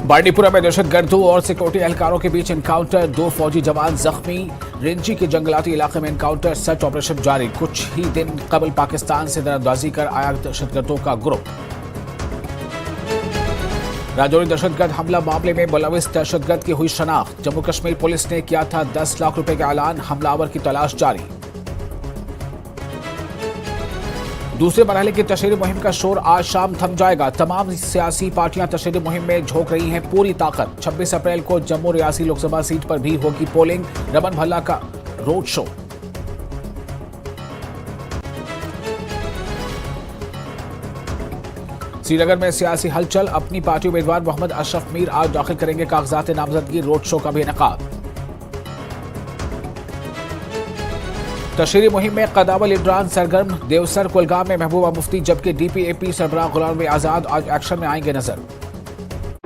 बांडीपुरा में दहशतगर्दों और सिक्योरिटी एहलकारों के बीच एनकाउंटर, 2 फौजी जवान जख्मी। रेंची के जंगलाती इलाके में एनकाउंटर, सर्च ऑपरेशन जारी। कुछ ही दिन कबल पाकिस्तान से दरअंदाजी कर आया दहशतगर्दों का ग्रुप। राजौरी दहशतगर्द हमला मामले में मुलविस दहशतगर्द की हुई शनाख्त। जम्मू कश्मीर पुलिस ने किया था 10 लाख रुपए का ऐलान। हमलावर की तलाश जारी। दूसरे मरहले की तशहीरी मुहिम का शोर आज शाम थम जाएगा। तमाम सियासी पार्टियां तशहीरी मुहिम में झोंक रही हैं पूरी ताकत। 26 अप्रैल को जम्मू रियासी लोकसभा सीट पर भी होगी पोलिंग। रमन भल्ला का रोड शो। श्रीनगर में सियासी हलचल। अपनी पार्टी उम्मीदवार मोहम्मद अशरफ मीर आज दाखिल करेंगे कागजात नामजदगी। रोड शो का भी इनेकाद। तशहीरी मुहिम में कदावर लीडरान सरगर्म। देवसर कुलगाम में महबूबा मुफ्ती, जबकि डीपीएपी सरबराह गुलाम नबी आजाद आज एक्शन में आएंगे नजर।